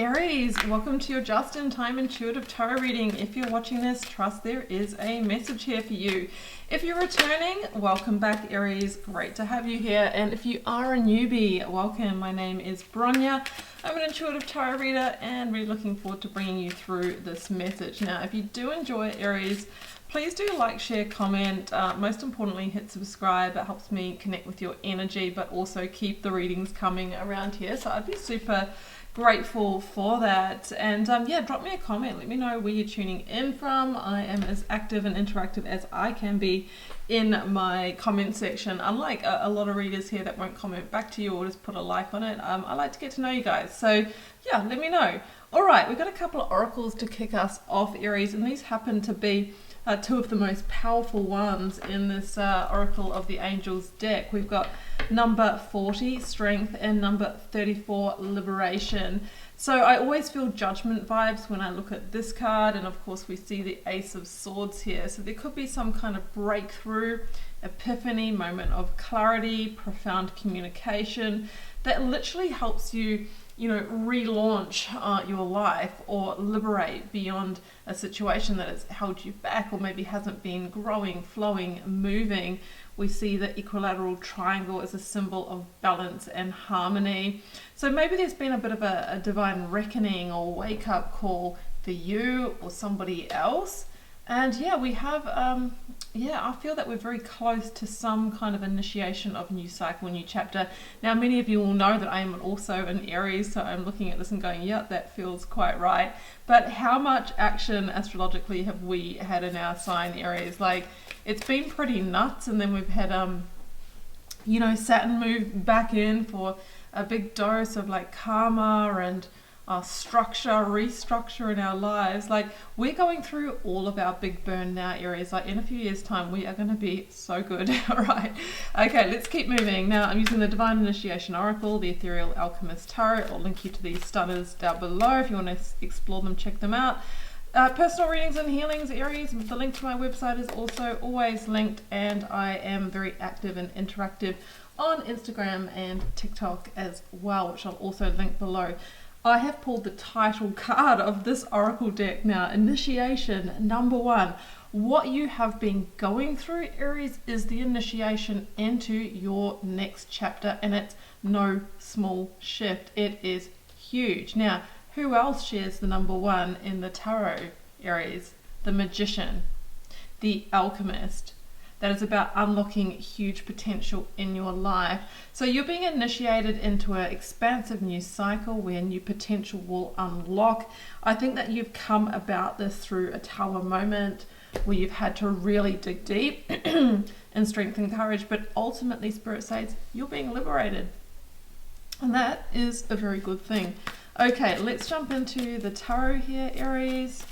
Aries, welcome to your just-in-time intuitive tarot reading. If you're watching this, trust there is a message here for you. If you're returning, welcome back, Aries. Great to have you here. And if you are a newbie, welcome. My name is Bronya. I'm an intuitive tarot reader and really looking forward to bringing you through this message. Now, if you do enjoy Aries, please do like, share, comment. Most importantly, hit subscribe. It helps me connect with your energy, but also keep the readings coming around here. So I'd be super grateful for that. And yeah, drop me a comment. Let me know where you're tuning in from. I am as active and interactive as I can be in my comment section. Unlike a lot of readers here that won't comment back to you or just put a like on it, I like to get to know you guys. So yeah, let me know. All right, we've got a couple of oracles to kick us off, Aries, and these happen to be two of the most powerful ones in this Oracle of the Angels deck. We've got number 40, Strength, and number 34, Liberation. So I always feel judgment vibes when I look at this card, and of course we see the Ace of Swords here. So there could be some kind of breakthrough, epiphany, moment of clarity, profound communication that literally helps you, relaunch your life or liberate beyond a situation that has held you back or maybe hasn't been growing, flowing, moving. We see the equilateral triangle as a symbol of balance and harmony. So maybe there's been a bit of a divine reckoning or wake-up call for you or somebody else. And yeah, we have, I feel that we're very close to some kind of initiation of a new cycle, new chapter. Now, many of you will know that I am also an Aries, so I'm looking at this and going, yeah, that feels quite right. But how much action astrologically have we had in our sign, Aries? Like, it's been pretty nuts, and then we've had, Saturn move back in for a big dose of like karma and structure, restructure in our lives. Like, we're going through all of our big burn now, Aries. Like, in a few years time we are going to be so good. All right, okay, let's keep moving. Now I'm using the Divine Initiation Oracle, the Ethereal Alchemist Tarot. I'll link you to these stunners down below. If you want to explore them, check them out. Personal readings and healings, Aries, the link to my website is also always linked, and I am very active and interactive on Instagram and TikTok as well, which I'll also link below. I have pulled the title card of this Oracle deck now, Initiation, number 1. What you have been going through, Aries, is the initiation into your next chapter, and it's no small shift. It is huge. Now, who else shares the number 1 in the tarot, Aries? The Magician, the Alchemist. That is about unlocking huge potential in your life. So you're being initiated into an expansive new cycle where new potential will unlock. I think that you've come about this through a tower moment where you've had to really dig deep in strength and courage, but ultimately, Spirit says, you're being liberated. And that is a very good thing. Okay, let's jump into the tarot here, Aries.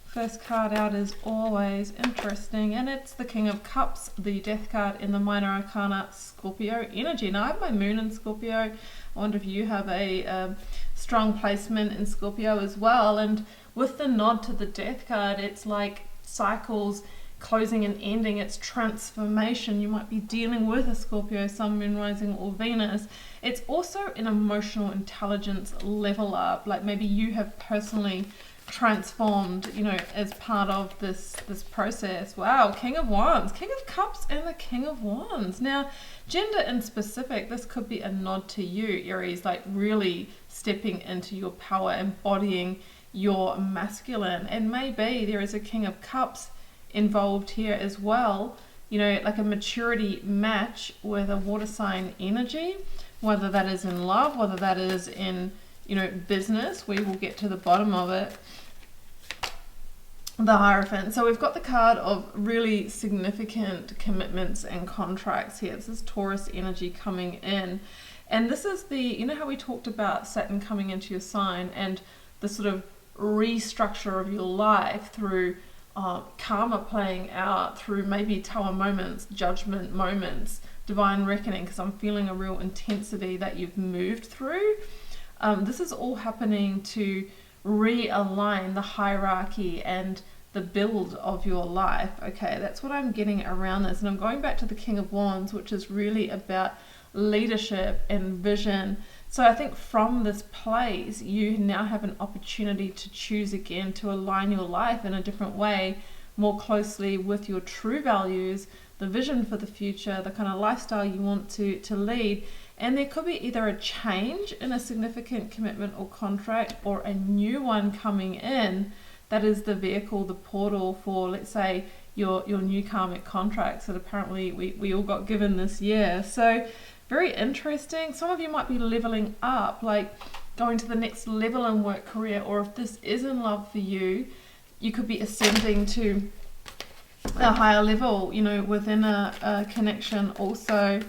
First card out is always interesting, and it's the King of Cups, the Death card in the Minor Arcana, Scorpio energy. Now, I have my moon in Scorpio. I wonder if you have a strong placement in Scorpio as well. And with the nod to the Death card, it's like cycles closing and ending. It's transformation. You might be dealing with a Scorpio, Sun, Moon, Rising, or Venus. It's also an emotional intelligence level up. Like, maybe you have personally transformed, as part of this process. Wow, King of Wands, King of Cups, and the King of Wands. Now, gender in specific, this could be a nod to you, Aries, like really stepping into your power, embodying your masculine. And maybe there is a King of Cups involved here as well, like a maturity match with a water sign energy, whether that is in love, whether that is in business. We will get to the bottom of it. The Hierophant. So we've got the card of really significant commitments and contracts here. This is Taurus energy coming in. And this is the, how we talked about Saturn coming into your sign and the sort of restructure of your life through karma playing out, through maybe tower moments, judgment moments, divine reckoning, because I'm feeling a real intensity that you've moved through. This is all happening to realign the hierarchy and the build of your life. Okay, that's what I'm getting around this. And I'm going back to the King of Wands, which is really about leadership and vision, So I think from this place, you now have an opportunity to choose again to align your life in a different way, more closely with your true values, the vision for the future, the kind of lifestyle you want to lead. And there could be either a change in a significant commitment or contract, or a new one coming in that is the vehicle, the portal for, let's say, your new karmic contracts that apparently we all got given this year. So very interesting. Some of you might be leveling up, like going to the next level in work, career, or if this is in love for you, you could be ascending to a higher level, you know, within a connection also.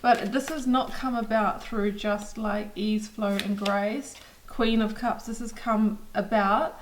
But this has not come about through just like ease, flow, and grace. Queen of Cups, this has come about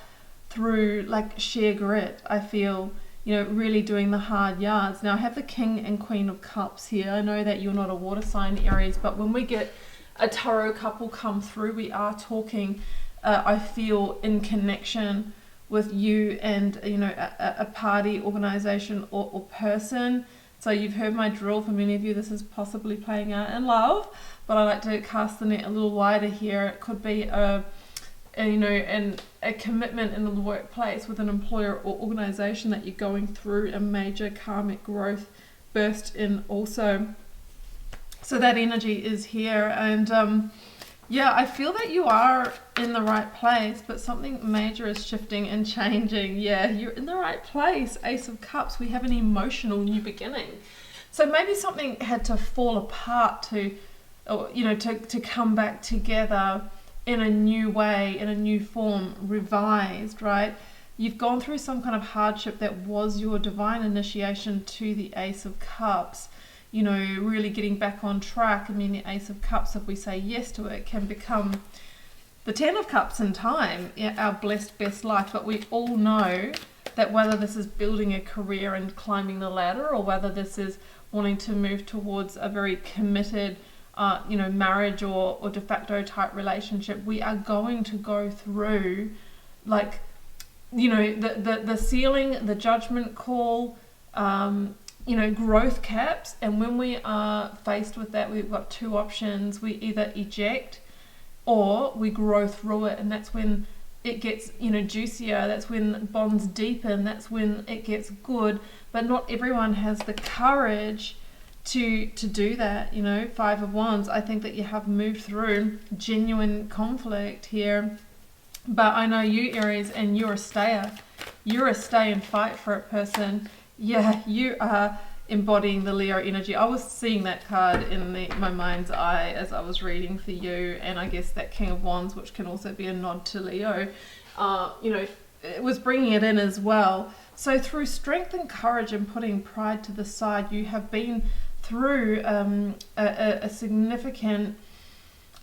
through like sheer grit, I feel, you know, really doing the hard yards. Now I have the King and Queen of Cups here. I know that you're not a water sign, Aries, but when we get a tarot couple come through, we are talking, I feel, in connection with you and, you know, a party, organization, or person. So you've heard my drill. For many of you, this is possibly playing out in love, but I like to cast the net a little wider here. It could be a commitment in the workplace with an employer or organization that you're going through a major karmic growth burst in also. So that energy is here, and yeah, I feel that you are in the right place, but something major is shifting and changing. Yeah, you're in the right place. Ace of Cups, we have an emotional new beginning. So maybe something had to fall apart to come back together in a new way, in a new form, revised, right? You've gone through some kind of hardship that was your divine initiation to the Ace of Cups. You know, really getting back on track. I mean, the Ace of Cups, if we say yes to it, can become the 10 of Cups in time, our blessed best life. But we all know that whether this is building a career and climbing the ladder, or whether this is wanting to move towards a very committed, marriage or de facto type relationship, we are going to go through, like, you know, the ceiling, the judgment call, growth caps. And when we are faced with that, we've got two options. We either eject or we grow through it, and that's when it gets, juicier. That's when bonds deepen. That's when it gets good. But not everyone has the courage to do that. 5 of Wands, I think that you have moved through genuine conflict here. But I know you, Aries, and you're a stayer. You're a stay and fight for it person. Yeah, you are embodying the Leo energy. I was seeing that card in my mind's eye as I was reading for you, and I guess that King of Wands, which can also be a nod to Leo, it was bringing it in as well. So through strength and courage and putting pride to the side, you have been through a significant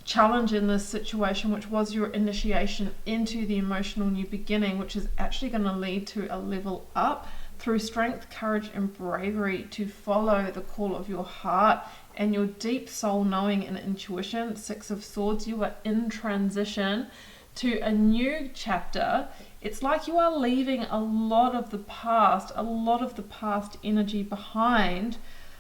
challenge in this situation, which was your initiation into the emotional new beginning, which is actually going to lead to a level up through strength, courage, and bravery to follow the call of your heart and your deep soul knowing and intuition. 6 of Swords, you are in transition to a new chapter. It's like you are leaving a lot of the past energy behind,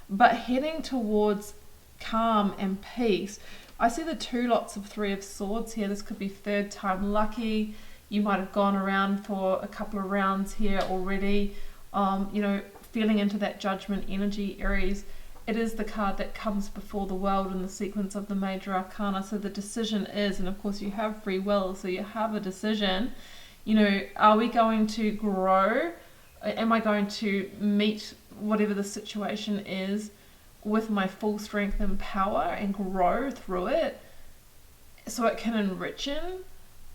but heading towards calm and peace. I see the 2 lots of 3 of Swords here. This could be third time lucky. You might have gone around for a couple of rounds here already. Feeling into that judgment energy, Aries. It is the card that comes before the world in the sequence of the major arcana. So the decision is, and of course you have free will, so you have a decision. Are we going to grow? Am I going to meet whatever the situation is with my full strength and power and grow through it so it can enrich in?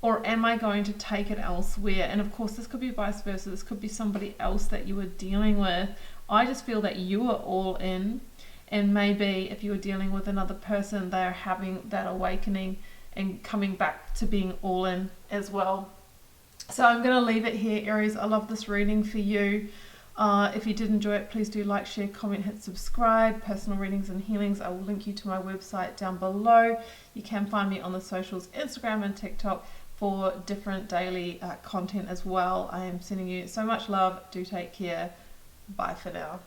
Or am I going to take it elsewhere? And of course, this could be vice versa. This could be somebody else that you are dealing with. I just feel that you are all in. And maybe if you are dealing with another person, they are having that awakening and coming back to being all in as well. So I'm going to leave it here, Aries. I love this reading for you. If you did enjoy it, please do like, share, comment, hit subscribe. Personal readings and healings, I will link you to my website down below. You can find me on the socials, Instagram and TikTok, for different daily content as well. I am sending you so much love. Do take care. Bye for now.